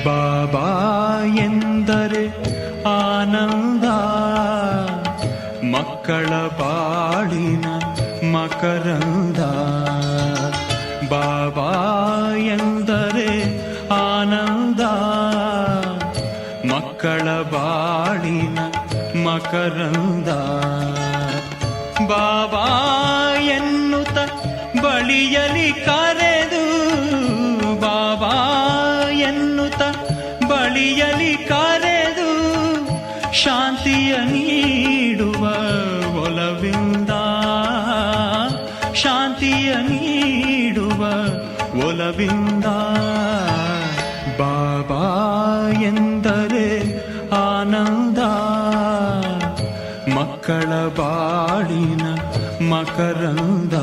ಬಾಬಾ ಎಂದರೆ ಆನಂದ, ಮಕ್ಕಳ ಬಾಳಿನ ಮಕರಂದ. ಬಾಬಾ ಎಂದರೆ ಆನಂದ, ಮಕ್ಕಳ ಬಾಳಿನ ಮಕರಂದ. ಬಾಬಾ ಎನ್ನುತ್ತ ಬಳಿಯಲಿ ಕರೆದು, ಬಾಬಾ ಎನ್ನುತ್ತ ಬಳಿಯಲಿ ಕರೆದು, ಶಾಂತಿಯ ನೀಡುವ ಒಲವಿಂದ, ಶಾಂತಿಯ ನೀಡುವ ಒಲವಿಂದ. ಬಾಬಾ ಎಂದರೆ ಆನಂದ, ಮಕ್ಕಳ ಬಾಳಿನ ಮಕರಂದ.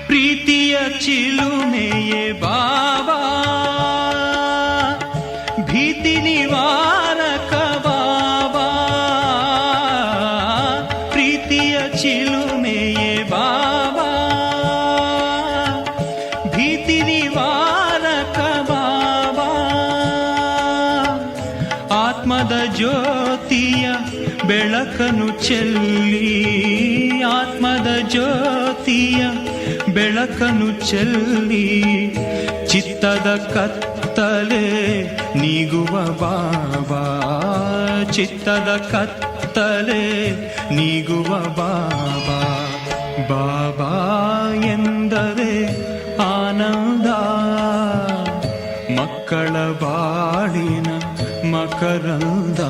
ಪ್ರೀತಿಯ ಚಿಲುಮೆಯೇ ಬಾಬಾ, ಭೀತಿ ನಿವಾರಕ ಬಾಬಾ. ಪ್ರೀತಿಯ ಚಿಲುಮೆಯೇ ಬಾಬಾ, ಭೀತಿ ನಿವಾರಕ ಬಾಬಾ. ಆತ್ಮದ ಜ್ಯೋತಿಯ ಬೆಳಕನ್ನು ಚೆಲ್ಲಿ, ಆತ್ಮದ ಜ್ಯೋತಿಯ ಬೆಳಕನ್ನು ಚೆಲ್ಲಿ, ಚಿತ್ತದ ಕತ್ತಲೆ ನೀಗುವ ಬಾಬಾ, ಚಿತ್ತದ ಕತ್ತಲೆ ನೀಗುವ ಬಾಬಾ. ಬಾಬಾ ಎಂದರೆ ಆನಂದ, ಮಕ್ಕಳ ಬಾಳಿನ ಮಕರಂದ.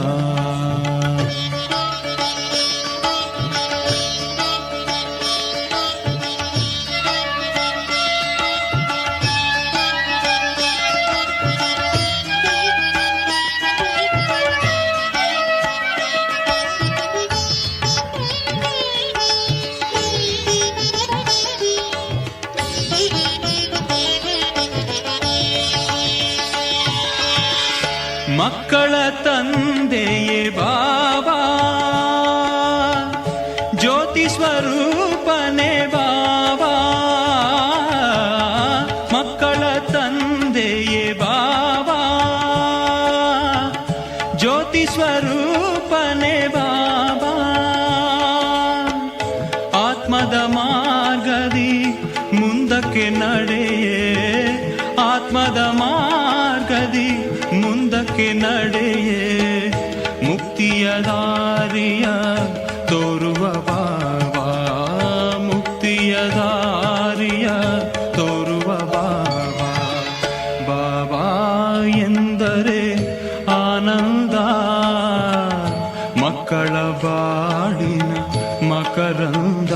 ಮಕ್ಕಳ ತಂದೆಯೇ ಬಾಬಾ, ಜ್ಯೋತಿ ಸ್ವರೂಪನೇ ಬಾಬಾ. ಮಕ್ಕಳ ತಂದೆಯೇ ಬಾಬಾ, ಜ್ಯೋತಿ ಸ್ವರೂಪನೇ ಬಾಬಾ. ಆತ್ಮದ ಮಾರ್ಗದಿ ಮುಂದಕ್ಕೆ ನಡೆಯೇ, ಆತ್ಮದ ಮಾರ್ಗದಿ ಮುಂದಕ್ಕೆ ನಡೆಯೇ, ಮುಕ್ತಿಯ ದಾರಿಯ ತೋರುವ ಬಾಬಾ, ಮುಕ್ತಿಯ ದಾರಿಯ ತೋರುವ ಬಾಬಾ. ಬಾಬಾ ಎಂದರೆ ಆನಂದ, ಮಕ್ಕಳ ಬಾಳಿನ ಮಕರಂದ.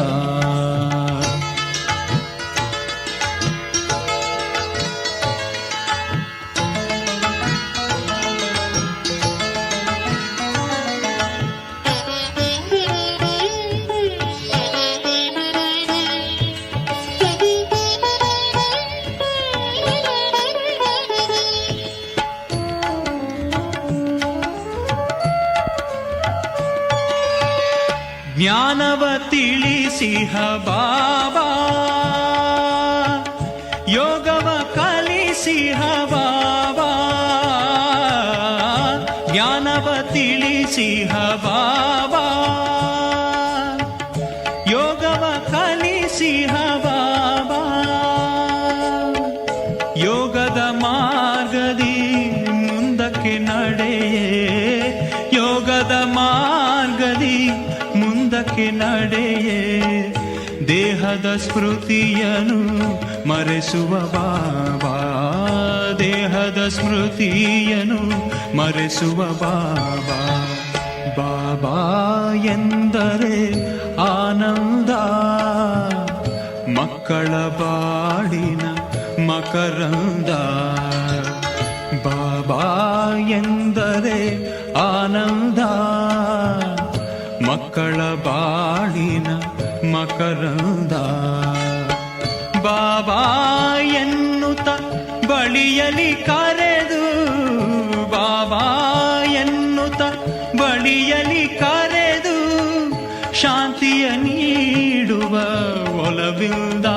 ಜ್ಞಾನವ ತಿಳಿಸಿಹ ಬಾಬಾ, ಯೋಗವ ಕಲಿಸಿಹ ಬಾಬಾ. ಜ್ಞಾನವ ತಿಳಿಸಿಹ ಬಾಬಾ, ಯೋಗವ ಕಲಿಸಿಹ ಬಾಬಾ. ಯೋಗದ ಮಾರ್ಗದಿ ಮುಂದಕ್ಕೆ ನಡೆಯೇ, ಯೋಗದ ಮಾರ್ಗದಿ ಮುಂದಕ್ಕೆ ನಡೆಯೇ, ದೇಹದ ಸ್ಮೃತಿಯನು ಮರೆಸುವ ಬಾಬಾ, ದೇಹದ ಸ್ಮೃತಿಯನು ಮರೆಸುವ ಬಾಬಾ. ಬಾಬಾ ಎಂದರೆ ಆನಂದ, ಮಕ್ಕಳ ಬಾಳಿನ ಮಕರಂದ. ಬಾಬಾ ಎಂದರೆ ಆನಂದ, ಮಕ್ಕಳ ಬಾಳಿನ ಮಕರಂದ. ಬಾಬಾ ಎನ್ನುತ್ತ ಬಳಿಯಲಿ ಕರೆದು, ಬಾಬಾ ಎನ್ನುತ್ತ ಬಳಿಯಲಿ ಕರೆದು, ಶಾಂತಿಯ ನೀಡುವ ಒಲವಿಂದ,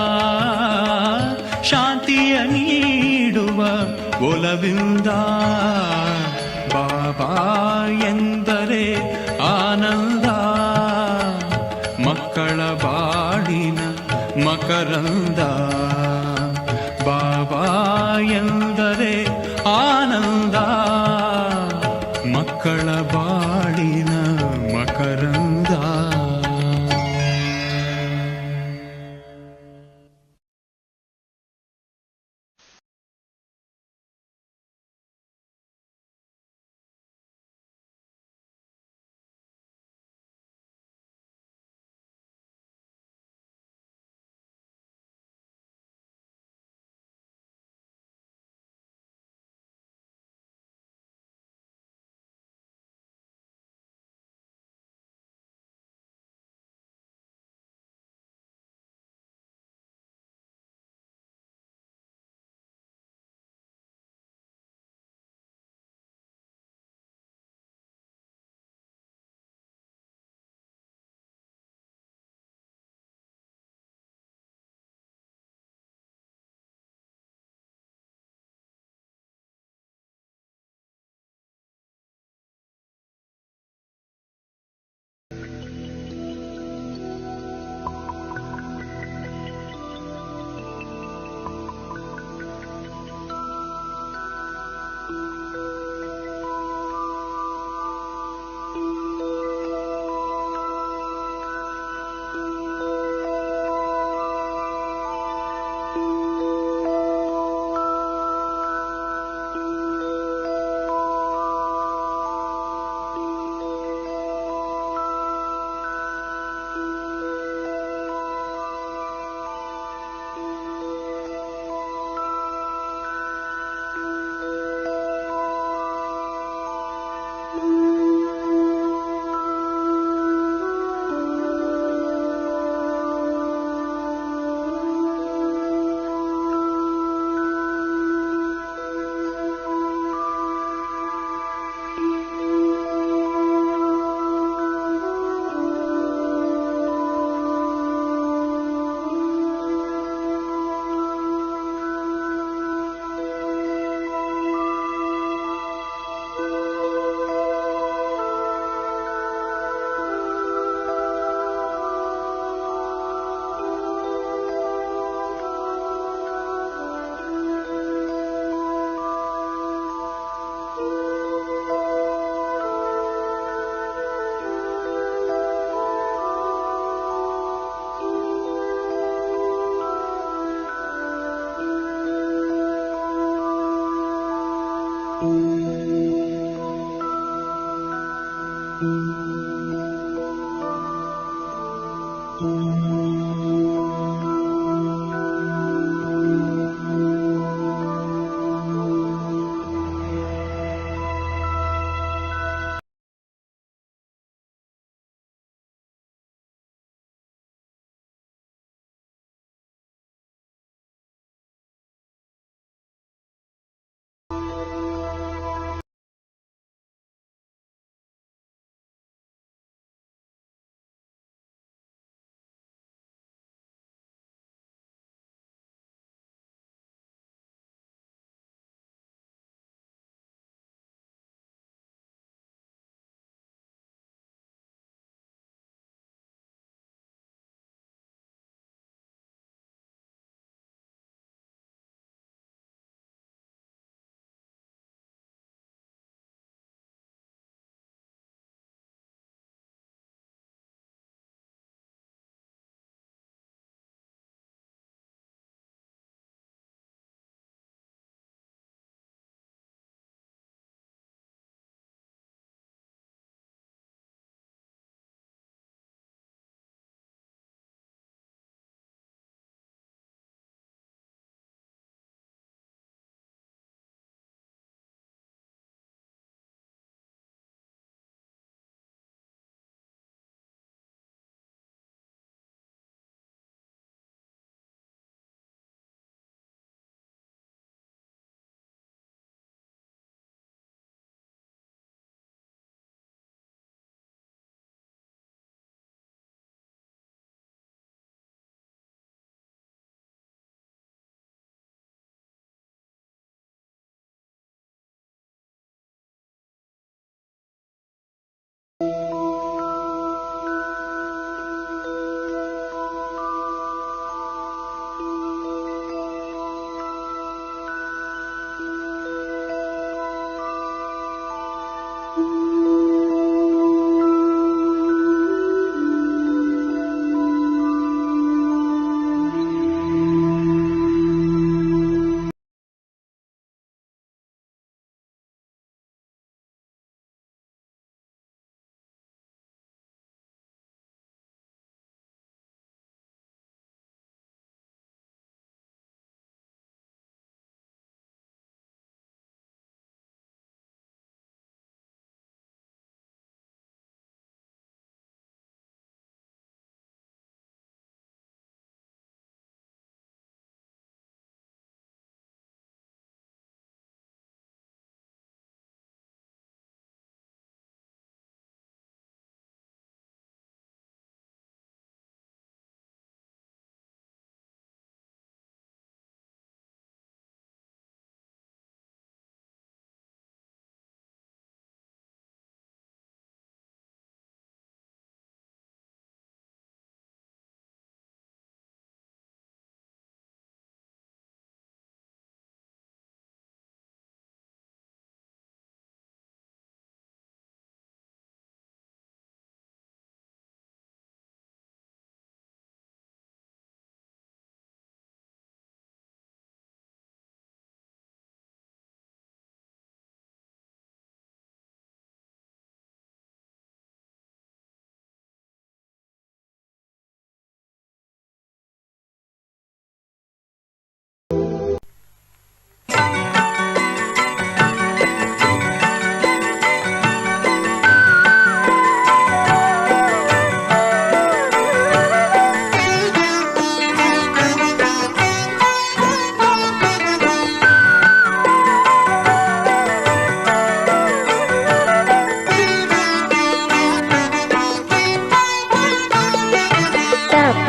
ಶಾಂತಿಯ ನೀಡುವ ಒಲವಿಂದ. ಬಾಬಾ ಎಂದರೆ ಆನಂದ, ಮಕ್ಕಳ ಬಾಳಿನ ಮಕರಂದ. ಬಾಬಾ ಎಂದರೆ ಆನಂದ, ಮಕ್ಕಳ ಬಾಳಿನ ಮಕರಂದ.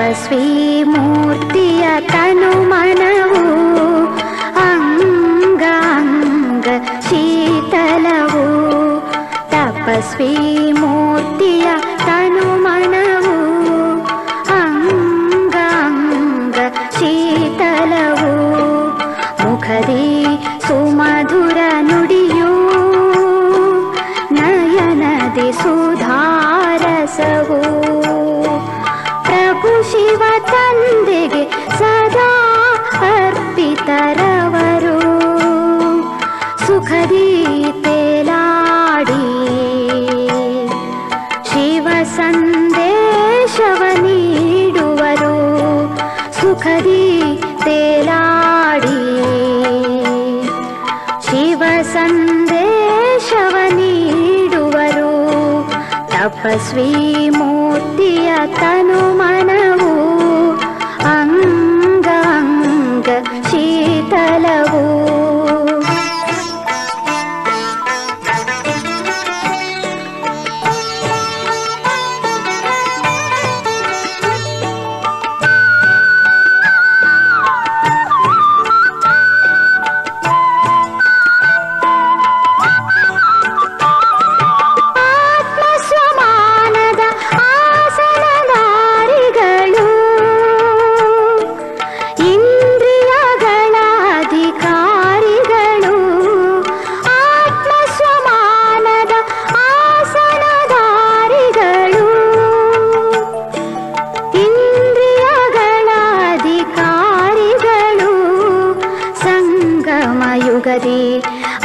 ತಪಸ್ವಿ ಮೂರ್ತಿಯ ತನು ಮನವು ಅಂಗಾಂಗ ಶೀತಲವು. ತಪಸ್ವಿ ಮೂರ್ತಿಯ ತನು ಮನವು ಅಂಗಾಂಗ ಶೀತಲವು. ಮುಖದಿ ಸುಮಧುರ ನುಡಿಯು ನಯನದಿ ಸುಧಾರಸವು. ಪ್ರಭು ಶಿವ ತಂದೆಗೆ ಸದಾ ಅರ್ಪಿತರವರು. ಸುಖದಿ ತೇಲಾಡಿ ಶಿವ ಸಂದೇಶವ ನೀಡುವರು. ಸುಖದಿ ತೇಲಾಡಿ ಶಿವ ಸಂದೇಶವ ನೀಡುವರು. ತಪಸ್ವಿ ಮೂರ್ತಿಯ ತನು ಮನವು ಅಂಗಾಂಗ ಶೀತಲವು.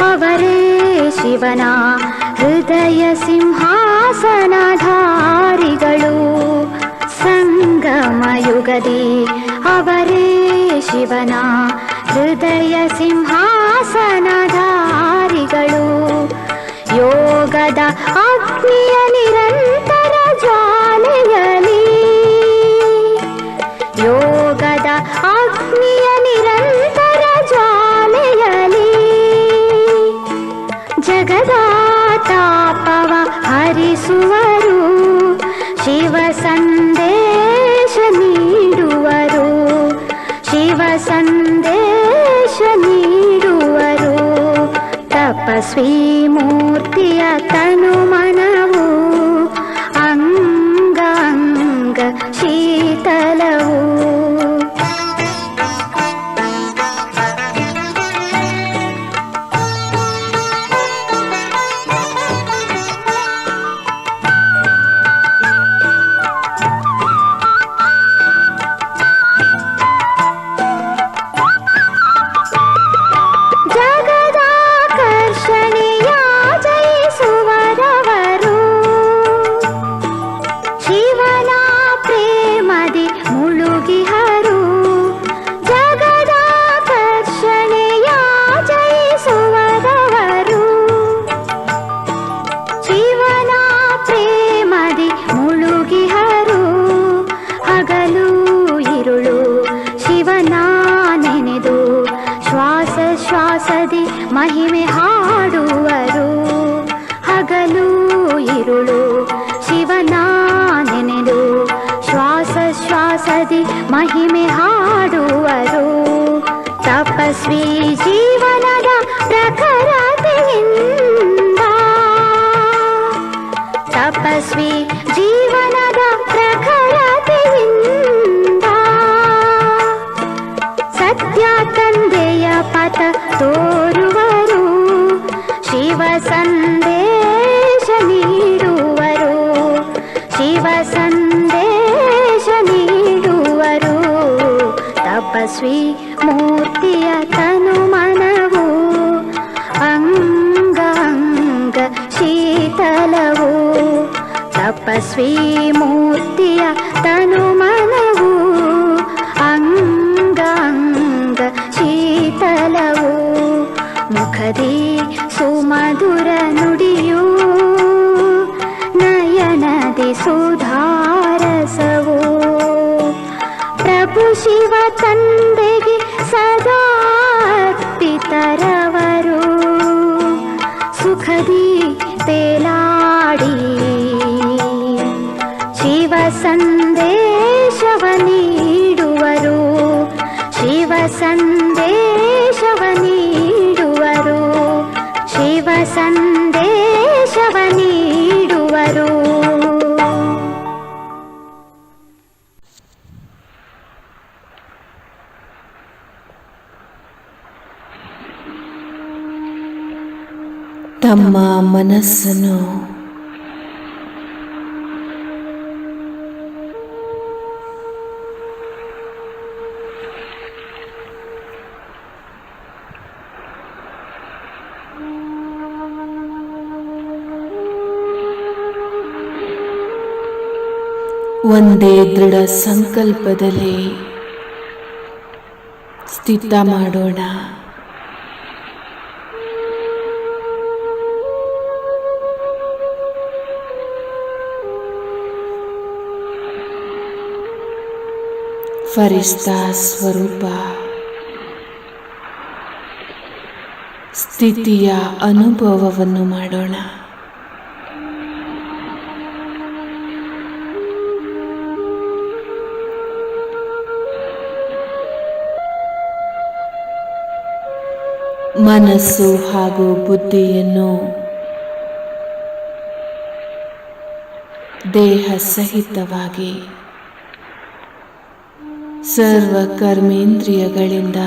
ಅವರೇ ಶಿವನ ಹೃದಯ ಸಿಂಹಾಸನಧಾರಿಗಳು. ಸಂಗಮ ಯುಗದಿ ಅವರೇ ಶಿವನ ಹೃದಯ ಸಿಂಹಾಸನಧಾರಿಗಳು. ಯೋಗದ ಅಗ್ನಿಯ ನಿರಂತರ ಜ್ವಾಲೆಯಲಿ, ಯೋಗದ ಅಗ್ನಿಯ ನಿರಂತರ ಜ್ವಾಲೆಯಲಿ ಜಗದ ತಾಪವ ಹರಿಸುವರು. ಶಿವ ಸಂದೇಶ ನೀಡುವರು. ಶಿವ ಸಂದೇಶ ನೀಡುವರು. ತಪಸ್ವಿ ಮೂರ್ತಿಯ ತನು ಮನವು ಅಂಗಾಂಗ ಶೀತಲವು. ಶ್ವಾಸದಿ ಮಹಿಮೆ ಹಾಡುವರು. ಹಗಲು ಇರುಳು ಶಿವನ ನೆನೆದು ಶ್ವಾಸದಿ ಮಹಿಮೆ ಹಾಡುವರು. ತಪಸ್ವಿ ಜೀವನದ ಪ್ರಖರತೆಯಿಂದ, ತಪಸ್ವಿ ಜೀವನದ ಪ್ರಖರತೆಯಿಂದ ಸತ್ಯ ತಂದೆಯ ಪಥ ತೋರುವರು. ಶಿವ ಸಂದೇಶ ನೀಡುವರು. ಶಿವ ಸಂದೇಶ ನೀಡುವರು. ತಪಸ್ವಿ ಮೂರ್ತಿಯ ತನು ಮನವು ಅಂಗಾಂಗ ಶೀತಲವು. ತಪಸ್ವಿ ಮೂರ್ತಿಯ ತನು ಮನವು ಅಂಗಾಂಗ ಶೀತಲವು. ಮುಖದಿ ಸುಮಧುರ ನುಡಿಯು ನಯನದಿ ಸುಧಾರಸವು. ಪ್ರಭು ಶಿವ ತಂದೆಗೆ ಸದಾ ಅರ್ಪಿತರವರು. ಸುಖದಿ ತೇಲಾಡಿ ಶಿವ ಸಂದೇಶವ ನೀಡುವರು. ತಮ್ಮ ಮನಸ್ಸನ್ನು ಒಂದೇ ದೃಢ ಸಂಕಲ್ಪದಲ್ಲಿ ಸ್ಥಿತ ಮಾಡೋಣ. ಫರಿಷ್ಠಾ ಸ್ವರೂಪ ಸ್ಥಿತಿಯ ಅನುಭವವನ್ನು ಮಾಡೋಣ. ಮನಸ್ಸು ಹಾಗೂ ಬುದ್ಧಿಯನ್ನು ದೇಹ ಸಹಿತವಾಗಿ ಸರ್ವ ಕರ್ಮೇಂದ್ರಿಯಗಳಿಂದ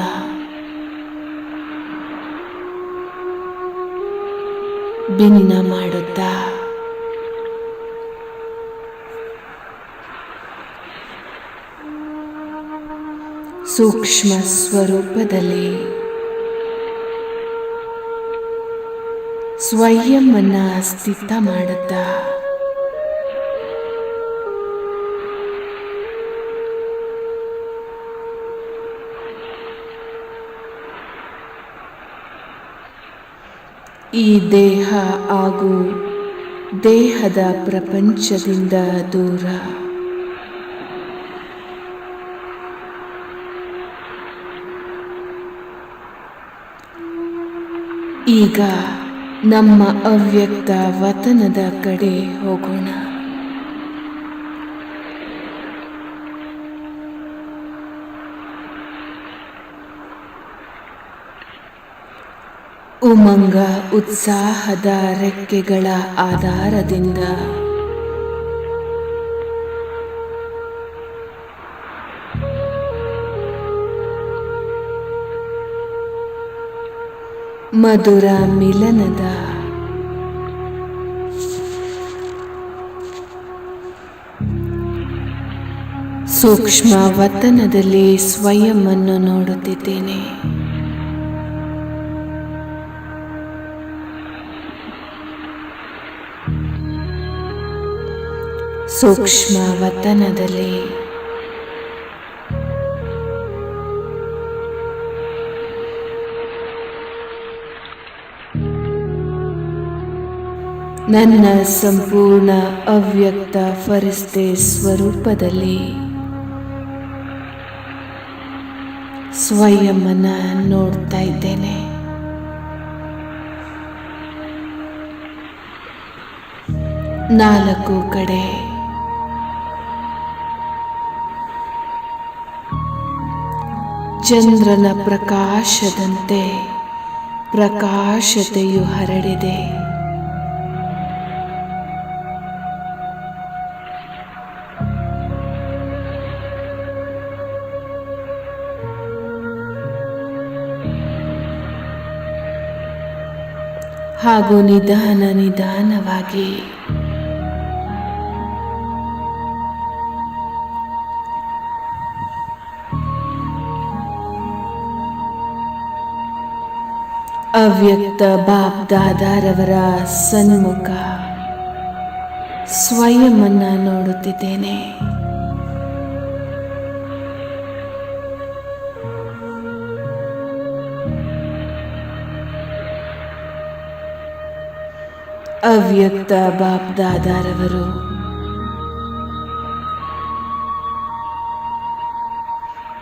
ಭಿನ್ನ ಮಾಡುತ್ತಾ ಸೂಕ್ಷ್ಮ ಸ್ವರೂಪದಲ್ಲಿ ಸ್ವಯಂವನ್ನು ಸ್ಥಿತ ಮಾಡುತ್ತಾ ಈ ದೇಹ ಹಾಗೂ ದೇಹದ ಪ್ರಪಂಚದಿಂದ ದೂರ ಈಗ ನಮ್ಮ ಅವ್ಯಕ್ತ ವತನದ ಕಡೆ ಹೋಗೋಣ. ಉಮಂಗ ಉತ್ಸಾಹದ ರೆಕ್ಕೆಗಳ ಆಧಾರದಿಂದ ಮಧುರ ಮಿಲನದ ಸೂಕ್ಷ್ಮ ವತನದಲ್ಲಿ ಸ್ವಯಂವನ್ನು ನೋಡುತ್ತಿದ್ದೇನೆ. ಸೂಕ್ಷ್ಮ ವತನದಲ್ಲಿ ನನ್ನ ಸಂಪೂರ್ಣ ಅವ್ಯಕ್ತ ಫರಿಷ್ಠೆ ಸ್ವರೂಪದಲ್ಲಿ ಸ್ವಯಂವನ್ನು ನೋಡ್ತಾ ಇದ್ದೇನೆ. ನಾಲ್ಕು ಕಡೆ ಚಂದ್ರನ ಪ್ರಕಾಶದಂತೆ ಪ್ರಕಾಶತೆಯು ಹರಡಿದೆ. ಹಾಗೂ ನಿಧಾನ ನಿಧಾನವಾಗಿ ಅವ್ಯಕ್ತ ಬಾಪ್ ದಾದಾರವರ ಸನ್ಮುಖ ಸ್ವಯಂವನ್ನ ನೋಡುತ್ತಿದ್ದೇನೆ. ಅವ್ಯಕ್ತ ಬಾಪ್ ದಾದಾರವರು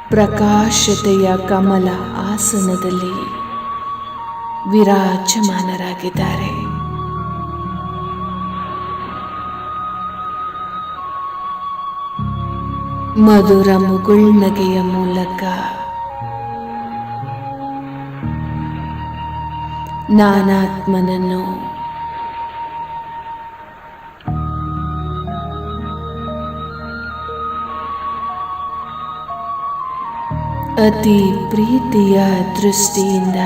ಪ್ರಕಾಶತೆಯ ಕಮಲ ಆಸನದಲ್ಲಿ ವಿರಾಜಮಾನರಾಗಿದ್ದಾರೆ. ಮಧುರ ಮುಗುಳ್ನಗೆಯ ಮೂಲಕ ನಾನಾತ್ಮನನ್ನು ಅತಿ ಪ್ರೀತಿಯ ದೃಷ್ಟಿಯಿಂದ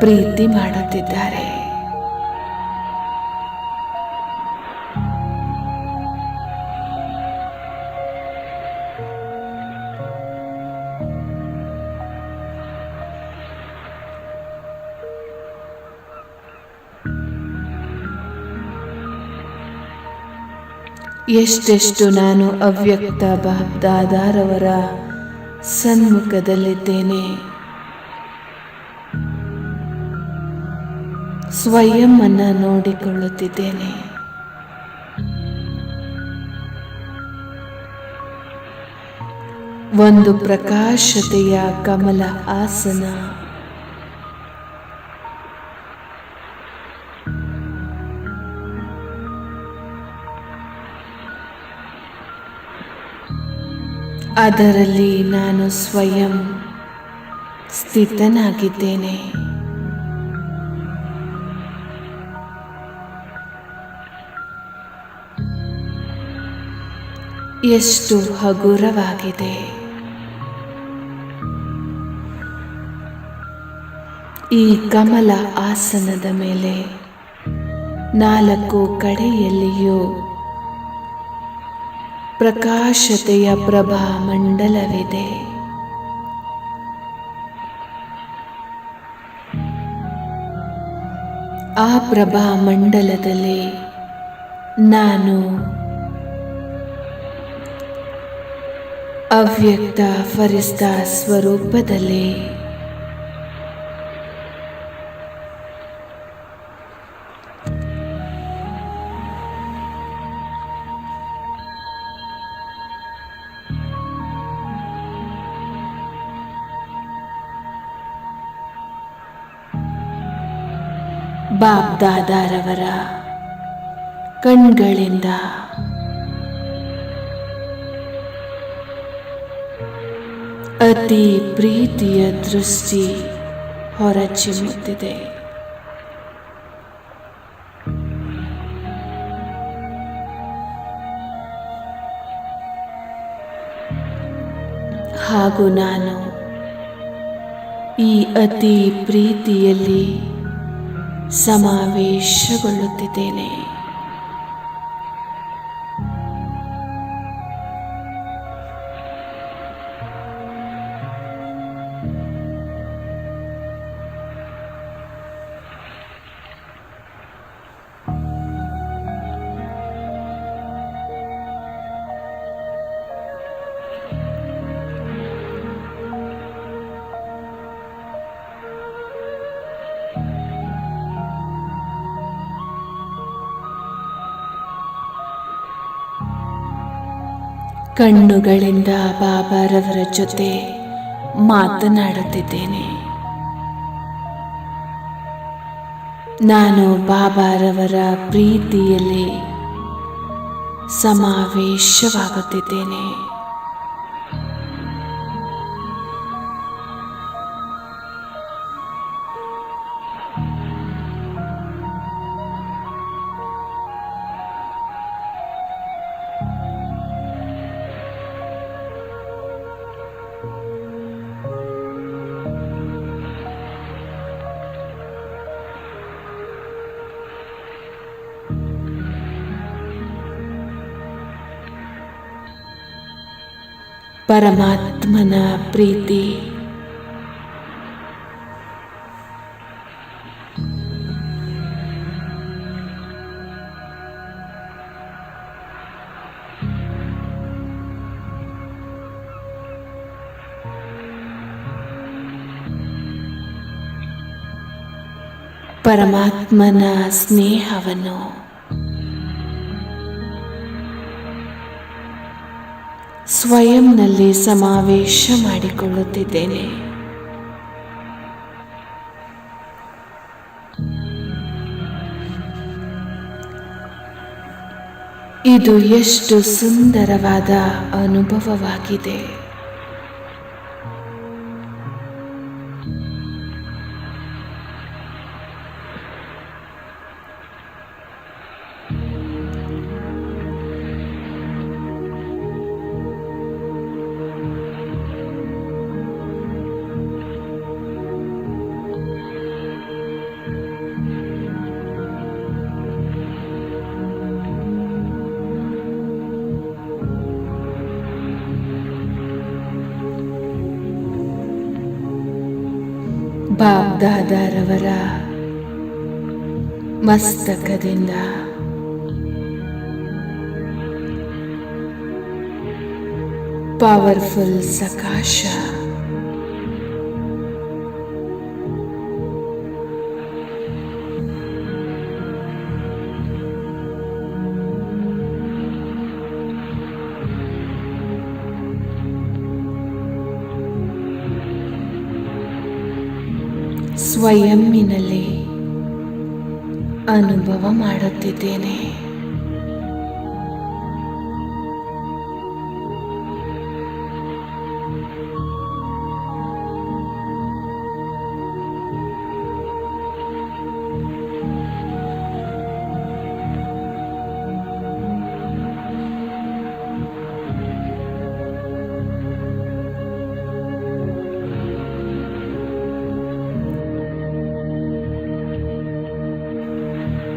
ಪ್ರೀತಿ ಮಾಡುತ್ತಿದ್ದಾರೆ. ಎಷ್ಟೆಷ್ಟು ನಾನು ಅವ್ಯಕ್ತ ಬಾಬ್ದಾದಾರವರ ಸನ್ಮುಖದಲ್ಲಿದ್ದೇನೆ. ಸ್ವಯಂ ಅನ್ನ ನೋಡಿಕೊಳ್ಳುತ್ತಿದ್ದೇನೆ. ಒಂದು ಪ್ರಕಾಶತೆಯ ಕಮಲ ಆಸನ, ಅದರಲ್ಲಿ ನಾನು ಸ್ವಯಂ ಸ್ಥಿತನಾಗಿದ್ದೇನೆ. ಎಷ್ಟು ಹಗುರವಾಗಿದೆ. ಈ ಕಮಲ ಆಸನದ ಮೇಲೆ 4 ಕಡೆಯಲ್ಲಿಯೂ ಪ್ರಕಾಶತೆಯ ಪ್ರಭಾ ಮಂಡಲವಿದೆ. ಆ ಪ್ರಭಾ ಮಂಡಲದಲ್ಲಿ ನಾನು ಅವ್ಯಕ್ತ ಫರಿಸ್ತಾ ಸ್ವರೂಪದಲ್ಲಿ ಬಾಬ್ದಾದಾರವರ ಕಣ್ಗಳಿಂದ ಅತಿ ಪ್ರೀತಿಯ ದೃಷ್ಟಿ ಹೊರಚಿಮ್ಮುತ್ತಿದೆ. ಹಾಗೂ ನಾನು ಈ ಅತಿ ಪ್ರೀತಿಯಲ್ಲಿ ಸಮಾವೇಶಗೊಳ್ಳುತ್ತಿದ್ದೇನೆ. ಕಣ್ಣುಗಳಿಂದ ಬಾಬಾರವರ ಜೊತೆ ಮಾತನಾಡುತ್ತಿದ್ದೇನೆ. ನಾನು ಬಾಬಾರವರ ಪ್ರೀತಿಯಲ್ಲಿ ಸಮಾವೇಶವಾಗುತ್ತಿದ್ದೇನೆ. ಪರಮಾತ್ಮನ ಪ್ರೀತಿ ಪರಮಾತ್ಮನ ಸ್ನೇಹವನ್ನು ಸ್ವಯಂನಲ್ಲಿ ಸಮಾವೇಶ ಮಾಡಿಕೊಳ್ಳುತ್ತಿದ್ದೇನೆ. ಇದು ಎಷ್ಟು ಸುಂದರವಾದ ಅನುಭವವಾಗಿದೆ. ಬಾಬ್ದಾದಾರವರ ಮಸ್ತಕದಿಂದ ಪವರ್ಫುಲ್ ಸಕಾಶ ಸ್ವಯಂನಲ್ಲಿ ಅನುಭವ ಮಾಡುತ್ತಿದ್ದೇನೆ.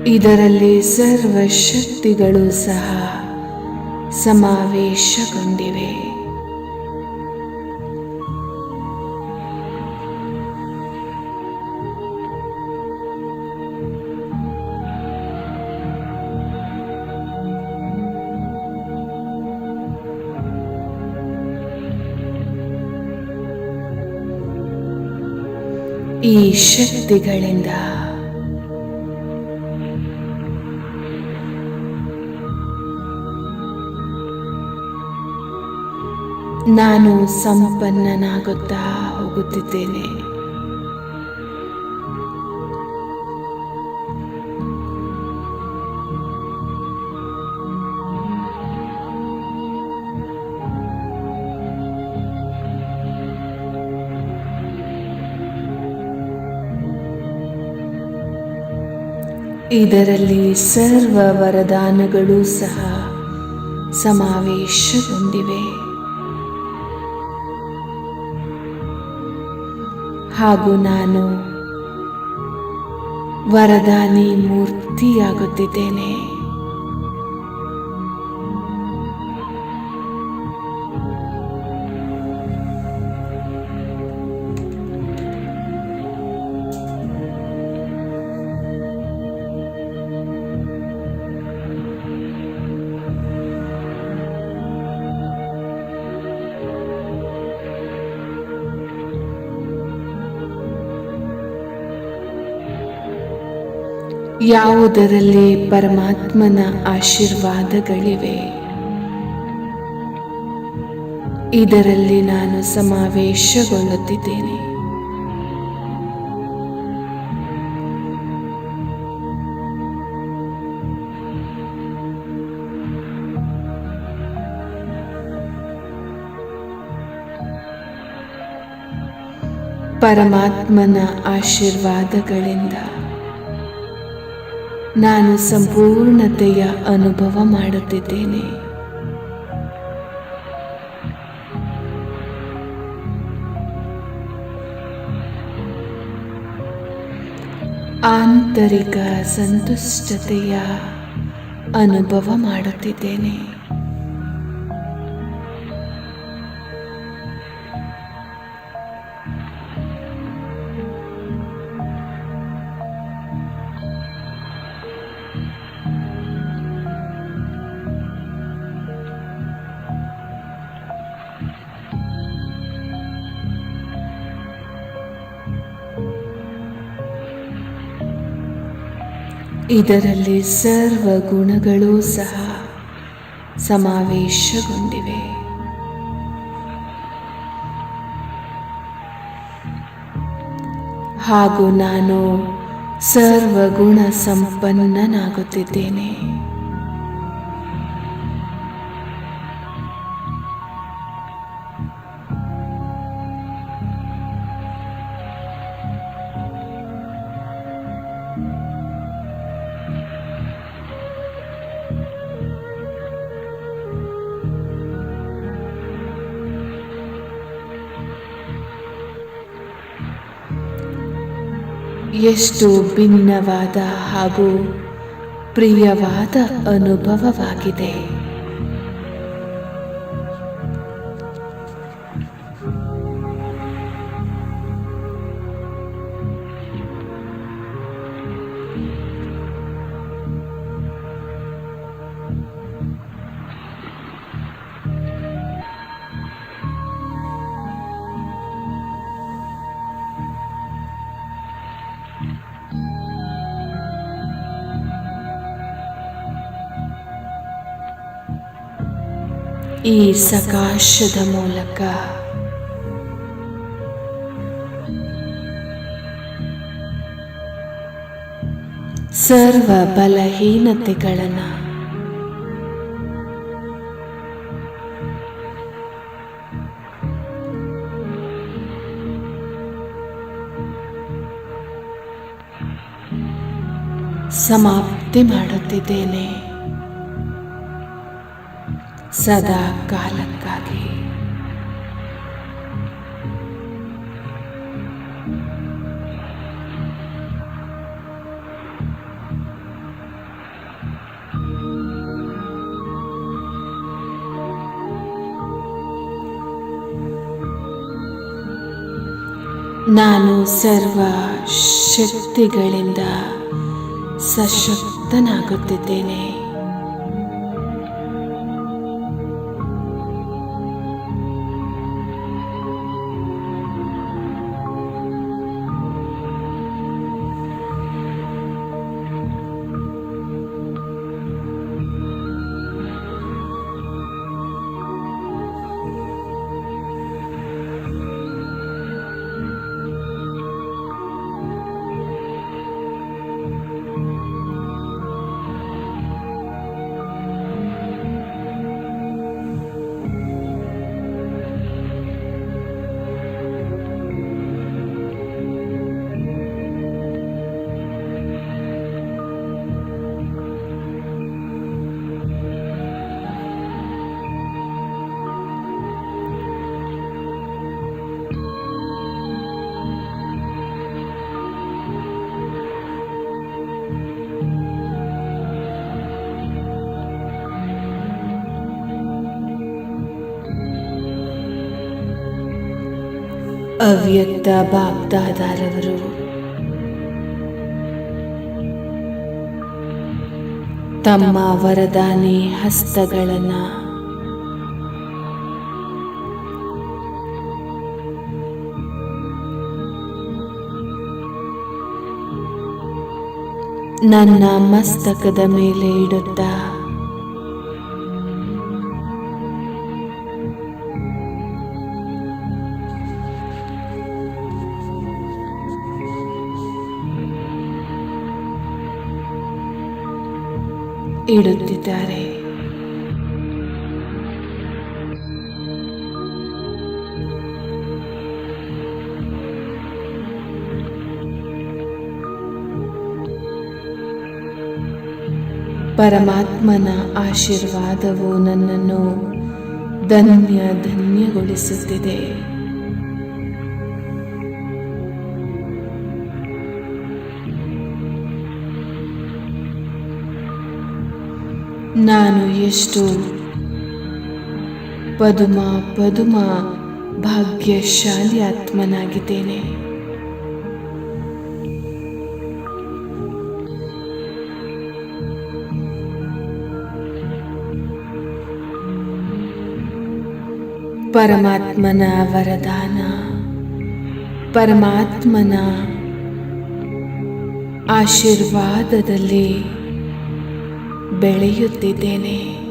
ಇದರಲ್ಲಿ ಸರ್ವಶಕ್ತಿಗಳು ಸಹ ಸಮಾವೇಶಗೊಂಡಿವೆ. ಈ ಶಕ್ತಿಗಳಿಂದ ನಾನು ಸಂಪನ್ನನಾಗುತ್ತಾ ಹೋಗುತ್ತಿದ್ದೇನೆ. ಇದರಲ್ಲಿ ಸರ್ವ ವರದಾನಗಳು ಸಹ ಸಮಾವೇಶಗೊಂಡಿವೆ. ಹಾಗೂ ನಾನು ವರದಾನಿ ಮೂರ್ತಿಯಾಗುತ್ತಿದ್ದೇನೆ. ಯಾವುದರಲ್ಲಿ ಪರಮಾತ್ಮನ ಆಶೀರ್ವಾದಗಳಿವೆ, ಇದರಲ್ಲಿ ನಾನು ಸಮಾವೇಶಗೊಳ್ಳುತ್ತಿದ್ದೇನೆ. ಪರಮಾತ್ಮನ ಆಶೀರ್ವಾದಗಳಿಂದ ನಾನು ಸಂಪೂರ್ಣತೆಯ ಅನುಭವ ಮಾಡುತ್ತಿದ್ದೇನೆ. ಆಂತರಿಕ ಸಂತುಷ್ಟತೆಯ ಅನುಭವ ಮಾಡುತ್ತಿದ್ದೇನೆ. ಇದರಲ್ಲಿ ಸರ್ವ ಗುಣಗಳೂ ಸಹ ಸಮಾವೇಶಗೊಂಡಿವೆ. ಹಾಗೂ ನಾನು ಸರ್ವಗುಣ ಸಂಪನ್ನನಾಗುತ್ತಿದ್ದೇನೆ. ಎಷ್ಟು ಭಿನ್ನವಾದ ಹಾಗೂ ಪ್ರಿಯವಾದ ಅನುಭವವಾಗಿದೆ. ಈ ಸಕಾಶದ ಮೂಲಕ ಸರ್ವ ಬಲಹೀನತೆಗಳನ್ನು ಸಮಾಪ್ತಿ ಮಾಡುತ್ತಿದ್ದೇನೆ ಸದಾ ಕಾಲಕ್ಕಾಗಿ. ನಾನು ಸರ್ವ ಶಕ್ತಿಗಳಿಂದ ಸಶಕ್ತನಾಗುತ್ತಿದ್ದೇನೆ. ಅವ್ಯಕ್ತ ಬಾಪ್ದಾದಾರವರು ತಮ್ಮ ವರದಾನಿ ಹಸ್ತಗಳನ್ನು ನನ್ನ ಮಸ್ತಕದ ಮೇಲೆ ಇಡುತ್ತಾ ಇಡುತ್ತಿದ್ದಾರೆ. ಪರಮಾತ್ಮನ ಆಶೀರ್ವಾದವು ನನ್ನನ್ನು ಧನ್ಯಗೊಳಿಸುತ್ತಿದೆ. ನಾನು ಎಷ್ಟು ಪದುಮ ಭಾಗ್ಯಶಾಲಿ ಆತ್ಮನಾಗಿದ್ದೇನೆ. ಪರಮಾತ್ಮನ ವರದಾನ, ಪರಮಾತ್ಮನ ಆಶೀರ್ವಾದದಲ್ಲಿ ಬೆಳೆಯುತ್ತಿದ್ದೇನೆ.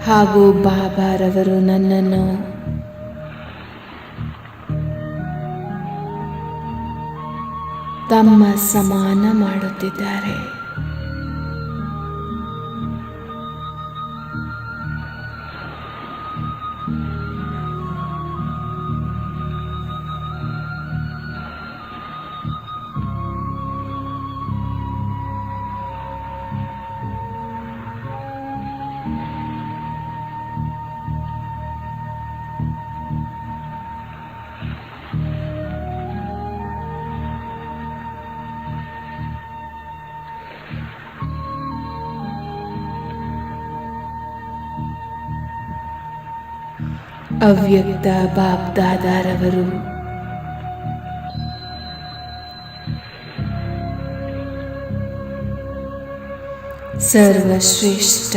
ಹಾಗೂ ಬಾಬಾರವರು ನನ್ನನ್ನು ತಮ್ಮ ಸಮಾನ ಮಾಡುತ್ತಿದ್ದಾರೆ. ಅವ್ಯಕ್ತ ಬಾಪ್ದಾದಾರವರು ಸರ್ವಶ್ರೇಷ್ಠ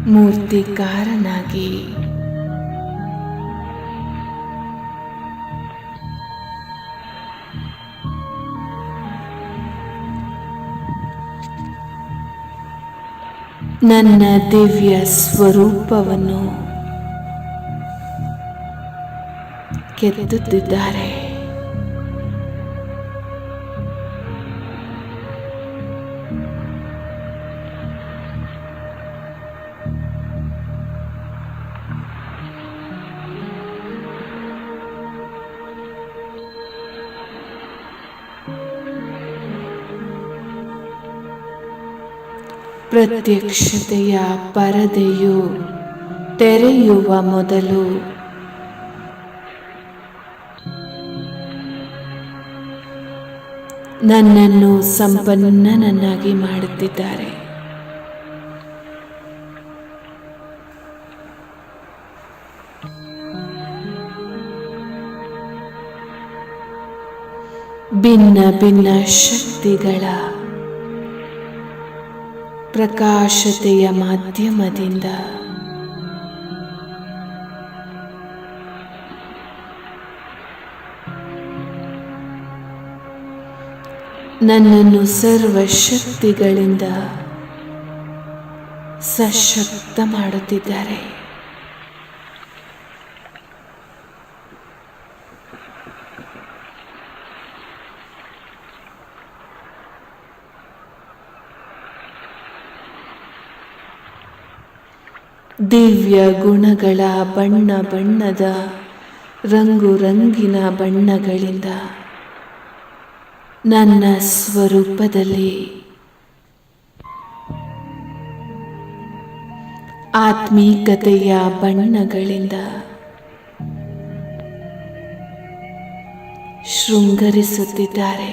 ಮೂರ್ತಿಕಾರನಾಗಿ ನನ್ನ ದಿವ್ಯ ಸ್ವರೂಪವನ್ನು ಕೆತ್ತುತ್ತಿದ್ದಾರೆ. ಪ್ರತ್ಯಕ್ಷತೆಯ ಪರದೆಯು ತೆರೆಯುವ ಮೊದಲು ನನ್ನನ್ನು ಸಂಪನ್ನನನ್ನಾಗಿ ಮಾಡುತ್ತಿದ್ದಾರೆ. ಭಿನ್ನ ಭಿನ್ನ ಶಕ್ತಿಗಳ ಪ್ರಕಾಶತೆಯ ಮಾಧ್ಯಮದಿಂದ ನನ್ನನ್ನು ಸರ್ವಶಕ್ತಿಗಳಿಂದ ಸಶಕ್ತ ಮಾಡುತ್ತಿದ್ದಾರೆ. ದಿವ್ಯ ಗುಣಗಳ ಬಣ್ಣ ಬಣ್ಣದ ರಂಗು ರಂಗಿನ ಬಣ್ಣಗಳಿಂದ ನನ್ನ ಸ್ವರೂಪದಲ್ಲಿ ಆತ್ಮೀಕತೆಯ ಬಣ್ಣಗಳಿಂದ ಶೃಂಗರಿಸುತ್ತಿದ್ದಾರೆ.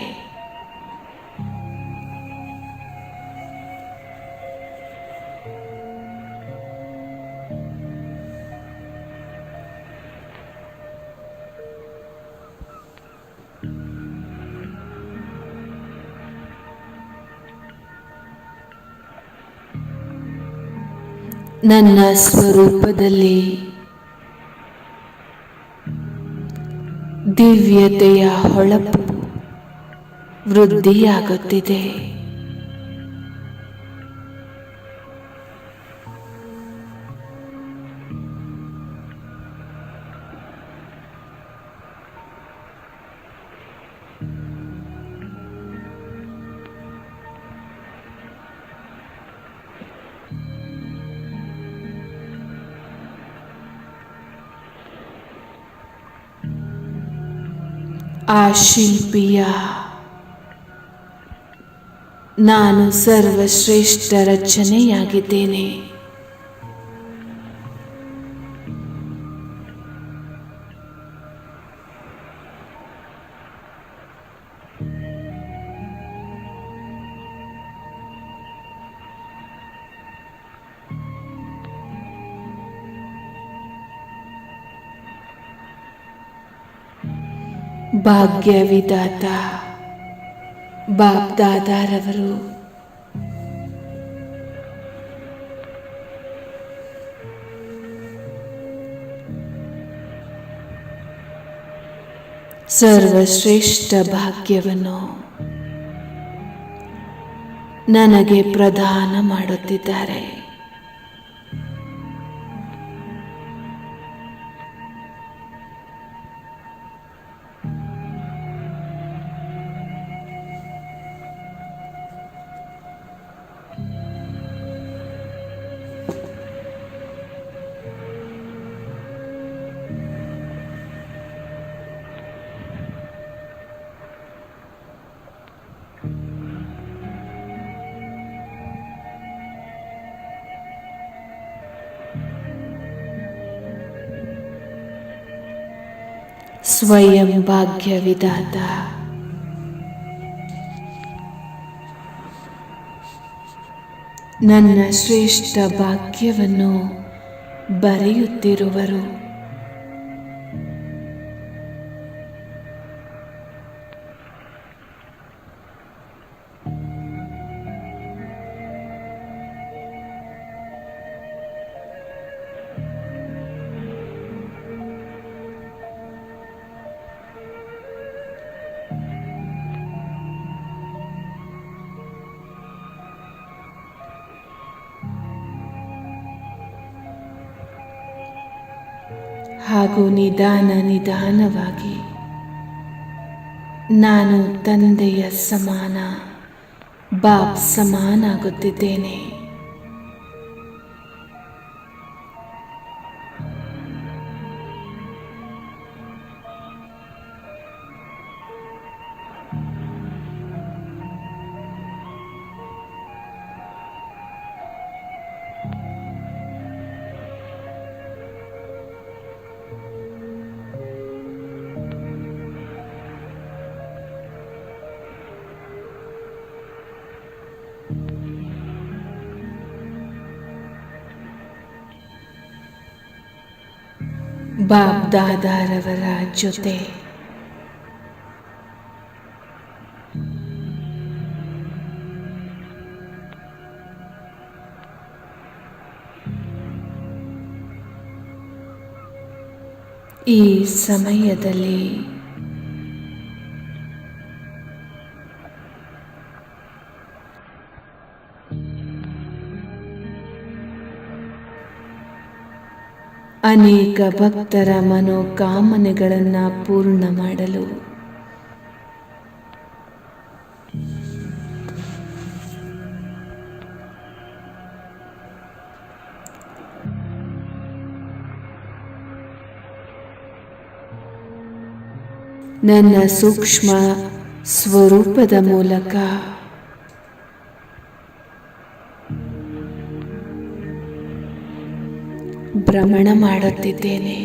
ನನ್ನ ಸ್ವರೂಪದಲ್ಲಿ ದಿವ್ಯತೆಯ ಹೊಳಪು ವೃದ್ಧಿಯಾಗುತ್ತಿದೆ. ಆ ಶಿಲ್ಪಿಯ ನಾನು ಸರ್ವಶ್ರೇಷ್ಠ ರಚನೆಯಾಗಿದ್ದೇನೆ. ಭಾಗ್ಯವಿದಾತ ಬಾಪ್ದಾದಾರವರು ಸರ್ವಶ್ರೇಷ್ಠ ಭಾಗ್ಯವನ್ನು ನನಗೆ ಪ್ರದಾನ ಮಾಡುತ್ತಿದ್ದಾರೆ. ಸ್ವಯಂ ಭಾಗ್ಯವಿದಾತ ನನ್ನ ಶ್ರೇಷ್ಠ ಭಾಗ್ಯವನ್ನು ಬರೆಯುತ್ತಿರುವರು. ಹಾಗೂ ನಿಧಾನವಾಗಿ ನಾನು ತಂದೆಯ ಸಮಾನ, ಬಾಬ್ ಸಮಾನಾಗುತ್ತಿದ್ದೇನೆ. ಬಾಬ್ ದಾದಾರವರ ಜೊತೆ ಈ ಸಮಯದಲ್ಲಿ ಅನೇಕ ಭಕ್ತರ ಮನೋಕಾಮನೆಗಳನ್ನು ಪೂರ್ಣ ಮಾಡಲು ನನ್ನ ಸೂಕ್ಷ್ಮ ಸ್ವರೂಪದ ಮೂಲಕ ಭ್ರಮಣ ಮಾಡುತ್ತಿದ್ದೇನೆ.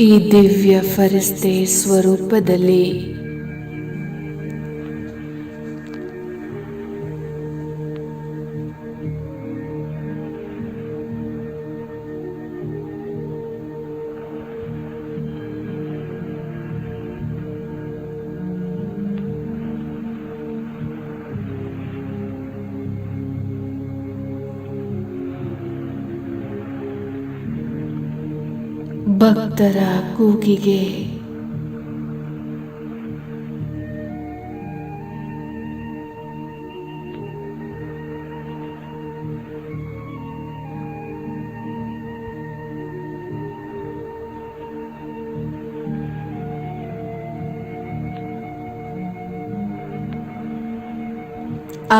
ಈ ದಿವ್ಯ ಫರಿಸ್ತೆ ಸ್ವರೂಪದಲ್ಲಿ ಭಕ್ತರ ಕೂಗಿಗೆ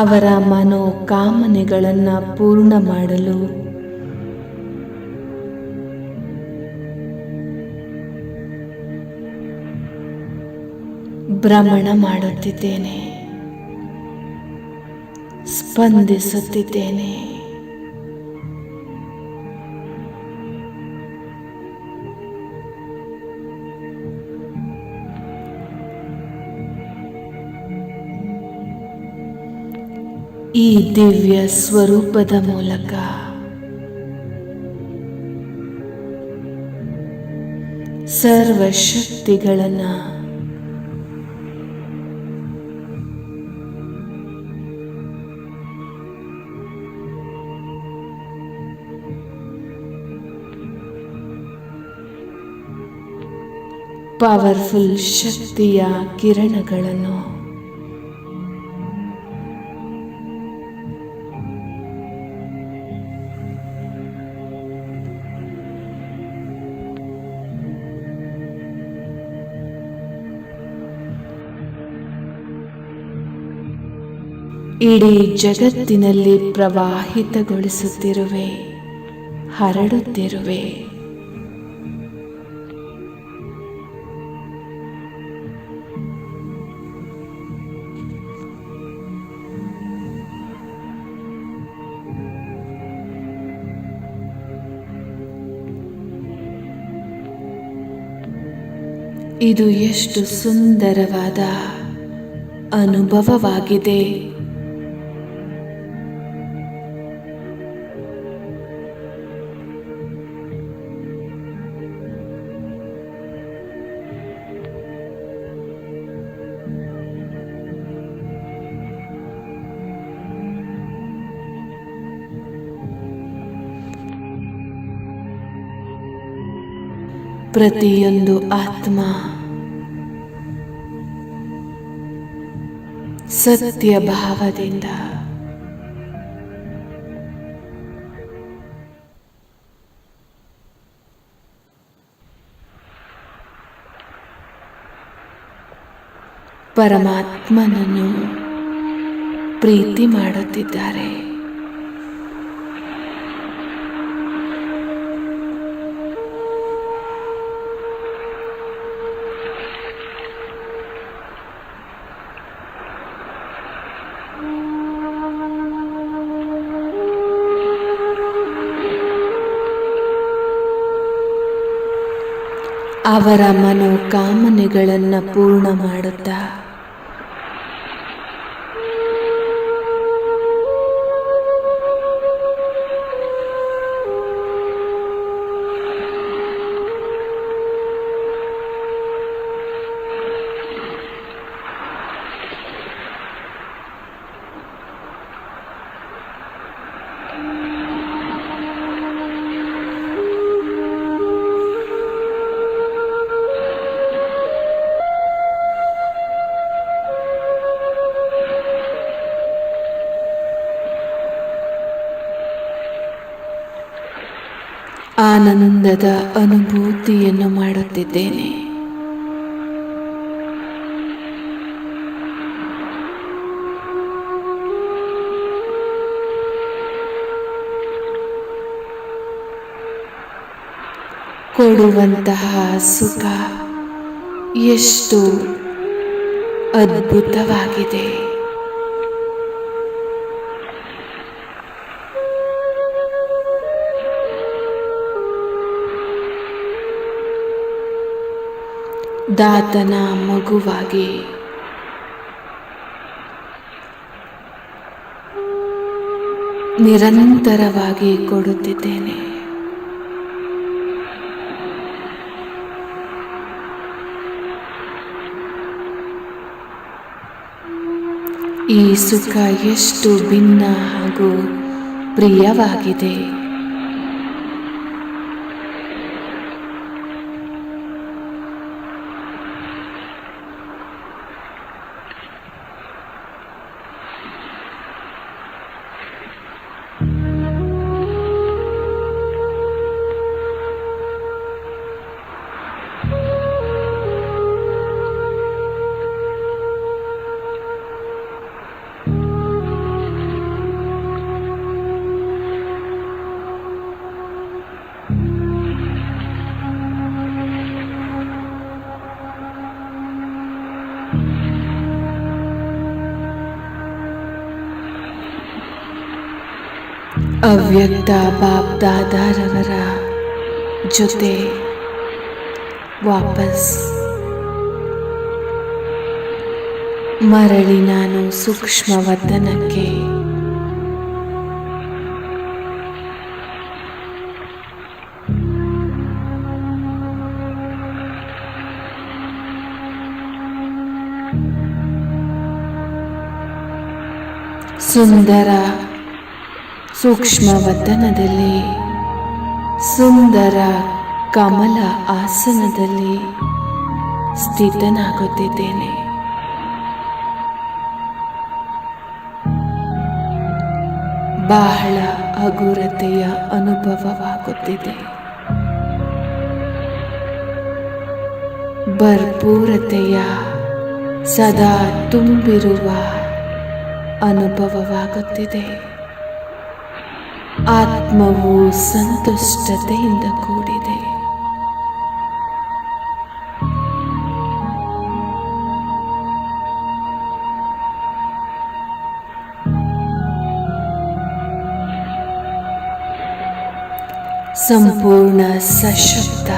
ಅವರ ಮನೋಕಾಮನೆಗಳನ್ನು ಪೂರ್ಣ ಮಾಡಲು ಭ್ರಮಣ ಮಾಡುತ್ತಿದ್ದೇನೆ, ಸ್ಪಂದಿಸುತ್ತಿದ್ದೇನೆ. ಈ ದಿವ್ಯ ಸ್ವರೂಪದ ಮೂಲಕ ಸರ್ವಶಕ್ತಿಗಳನ್ನು ಪವರ್ಫುಲ್ ಶಕ್ತಿಯ ಕಿರಣಗಳನ್ನು ಇಡೀ ಜಗತ್ತಿನಲ್ಲಿ ಪ್ರವಾಹಿತಗೊಳಿಸುತ್ತಿರುವೆ, ಹರಡುತ್ತಿರುವೆ. ಇದು ಎಷ್ಟು ಸುಂದರವಾದ ಅನುಭವವಾಗಿದೆ. ಪ್ರತಿಯೊಂದು ಆತ್ಮ ಸತ್ಯ ಭಾವದಿಂದ ಪರಮಾತ್ಮನನ್ನು ಪ್ರೀತಿ ಮಾಡುತ್ತಿದ್ದಾರೆ. ಅವರ ಮನೋಕಾಮನೆಗಳನ್ನು ಪೂರ್ಣ ಮಾಡುತ್ತಾ ಆನಂದದ ಅನುಭೂತಿಯನ್ನು ಮಾಡುತ್ತಿದ್ದೇನೆ. ಕೊಡುವಂತಹ ಸುಖ ಎಷ್ಟು ಅದ್ಭುತವಾಗಿದೆ. ದಾತನ ಮಗುವಾಗಿ ನಿರಂತರವಾಗಿ ಕೊಡುತ್ತಿದ್ದೇನೆ. ಈ ಸುಖ ಎಷ್ಟು ಭಿನ್ನ ಹಾಗೂ ಪ್ರಿಯವಾಗಿದೆ. ಅವ್ಯಕ್ತ ಬಾಪ್ ದಾದಾರವರ ಜೊತೆ ವಾಪಸ್ ಮರಳಿ ನಾನು ಸೂಕ್ಷ್ಮ ವತನಕ್ಕೆ ಸುಂದರ ಸೂಕ್ಷ್ಮ ವತನದಲ್ಲಿ ಸುಂದರ ಕಮಲ ಆಸನದಲ್ಲಿ ಸ್ಥಿತನಾಗುತ್ತಿದ್ದೇನೆ. ಬಹಳ ಹಗುರತೆಯ ಅನುಭವವಾಗುತ್ತಿದೆ. ಭರ್ಪೂರತೆಯ ಸದಾ ತುಂಬಿರುವ ಅನುಭವವಾಗುತ್ತಿದೆ. ಆತ್ಮವು ಸಂತುಷ್ಟತೆಯಿಂದ ಕೂಡಿದೆ. ಸಂಪೂರ್ಣ ಸಶಕ್ತ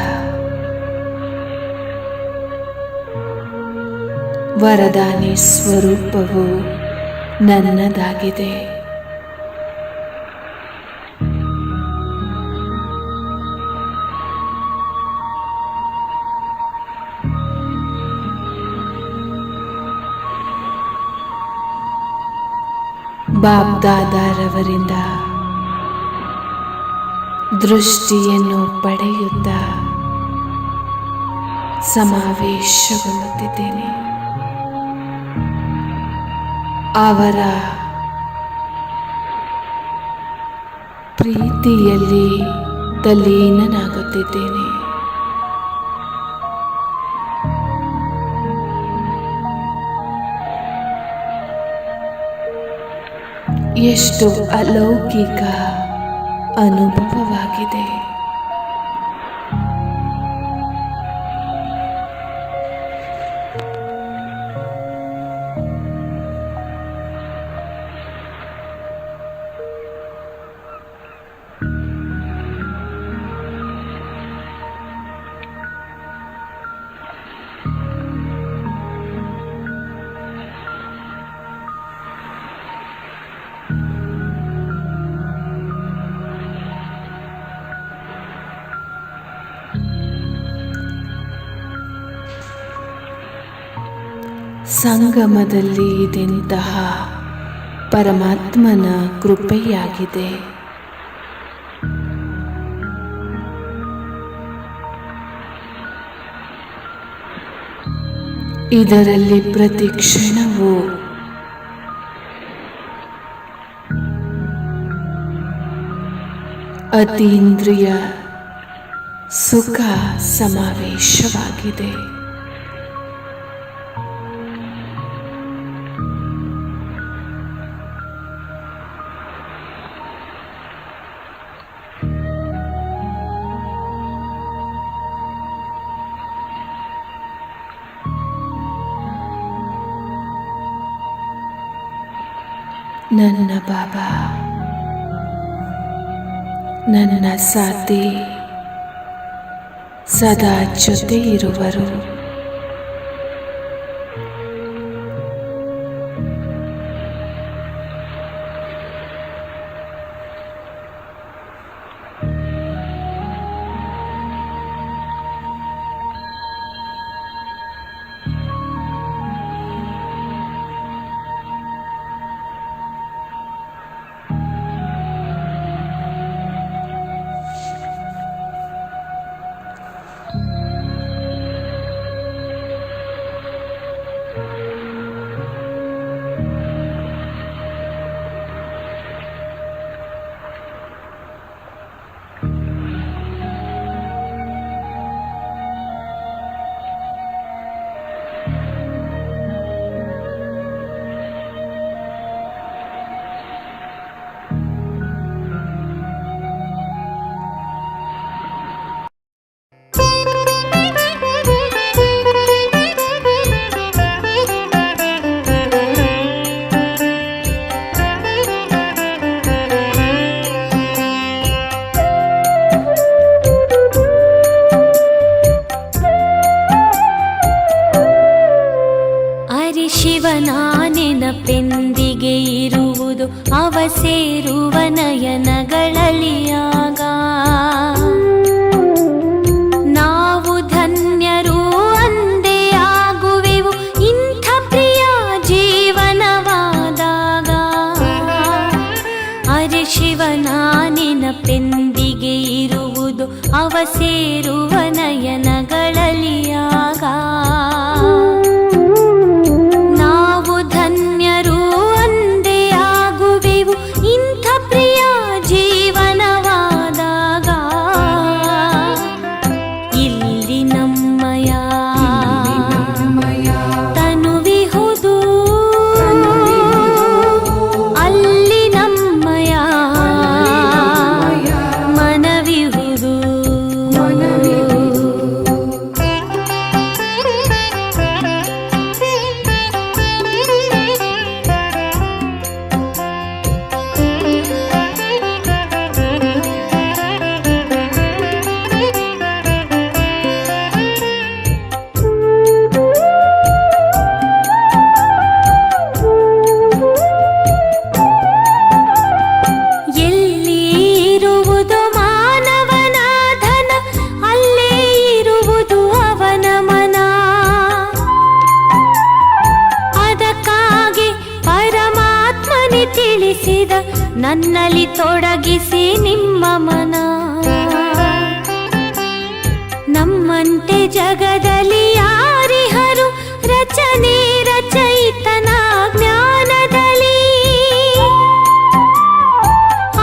ವರದಾನಿ ಸ್ವರೂಪವು ನನ್ನದಾಗಿದೆ. ಬಾಪ್ ದಾದಾರವರಿಂದ ದೃಷ್ಟಿಯನ್ನು ಪಡೆಯುತ್ತಾ ಸಮಾವೇಶಗೊಳ್ಳುತ್ತಿದ್ದೇನೆ. ಅವರ ಪ್ರೀತಿಯಲ್ಲಿ ತಲ್ಲೀನನಾಗುತ್ತಿದ್ದೇನೆ. ಎಷ್ಟು ಅಲೌಕಿಕ ಅನುಭವವಾಗಿದೆ. ಸಂಗಮದಲ್ಲಿ ಇದೆಂತಹ ಪರಮಾತ್ಮನ ಕೃಪೆಯಾಗಿದೆ. ಇದರಲ್ಲಿ ಪ್ರತಿ ಕ್ಷಣವೂ ಅತೀಂದ್ರಿಯ ಸುಖ ಸಮಾವೇಶವಾಗಿದೆ. ನನ್ನ ಬಾಬಾ ನನ್ನ ಸಾಥಿ ಸದಾ ಜೊತೆ ಇರುವರು. ಶಿವನ ನೆನಪೆಂದಿಗೆ ಇರುವುದು ಅವ ಸೇರುವ ನಯನಗಳಲಿಯಾಗ. ನಾವು ಧನ್ಯರು ಅಂದೇ ಆಗುವೆವು ಇಂಥ ಪ್ರಿಯ ಜೀವನವಾದಾಗ. ಅರೆ ಶಿವನ ನೆನಪೆಂದಿಗೆ ಇರುವುದು ಅವ ಸೇರುವ ನಯನಗಳಲಿಯಾಗ. ನನ್ನಲ್ಲಿ ತೊಡಗಿಸಿ ನಿಮ್ಮ ಮನ. ನಮ್ಮಂತೆ ಜಗದಲ್ಲಿ ಯಾರಿಹರು ರಚನೆ ರಚಯಿತನ ಜ್ಞಾನದಲ್ಲಿ.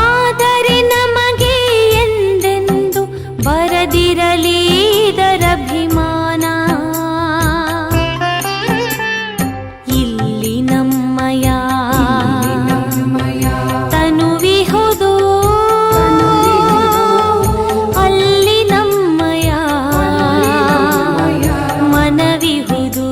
ಆದರೆ ನಮಗೆ ಎಂದೆಂದು ಬರದಿರಲಿ ಇದರಭಿಮಾನ. ಇಲ್ಲಿ ನಮ್ಮಯ ತನುವಿಹುದು, ಅಲ್ಲಿ ನಮ್ಮಯ ಮನವಿಹುದು.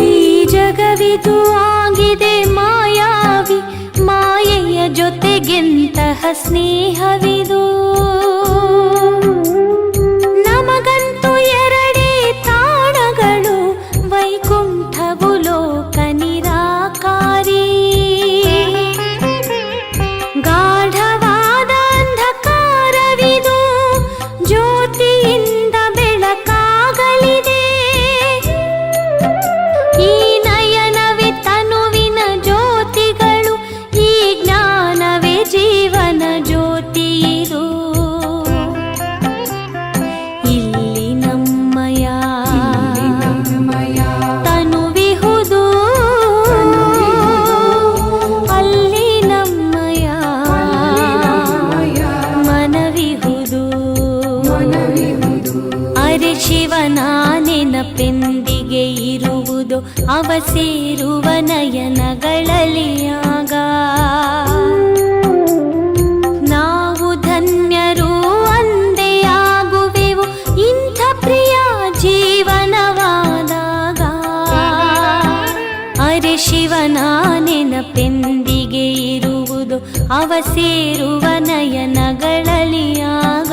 ಈ ಜಗವಿದು ಆಗಿದೆ ಮಾಯಾವಿ, ಮಾಯೆಯ ಜೊತೆಗೆಂತಹ ಸ್ನೇಹವಿದು. ನಮಗಂತೂ ಎರಡೇ ತಾಣಗಳು, ವೈಕುಂಠವು ಲೋಕ ನಿರಾಕಾರಿ. ಗಾಢವಾದ ಅಂಧಕಾರವಿದು, ಜ್ಯೋತಿಯಿಂದ ಬೆಳಕಾಗಲಿದೆ. ಈ ನಯನವೇ ತನುವಿನ ಜ್ಯೋತಿಗಳು, ಈ ಜ್ಞಾನವೇ ಜೀವನ ಜ್ಯೋತಿಯಿದು. ಇಲ್ಲಿ ನಮ್ಮಯ ತನುವಿಹುದು, ಅಲ್ಲಿ ನಮ್ಮಯ ಮನವಿಹುದು. ಅರೆ ಶಿವನ ನೆನಪೆಂದಿಗೆ ಇರುವುದು, ಅವ ಸೇರುವ ನಯನಗಳಲ್ಲಿ ಆಗ. ನಾವು ಧನ್ಯರು ಅಂದೇ ಆಗುವೆವು, ಇಂಥ ಪ್ರಿಯ ಜೀವನವಾದಾಗ. ಅರೆ ಶಿವನ ನೆನಪೆಂದಿಗೆ ಇರುವುದು, ಅವ ಸೇರುವ ನಯನಗಳಲ್ಲಿ ಆಗ.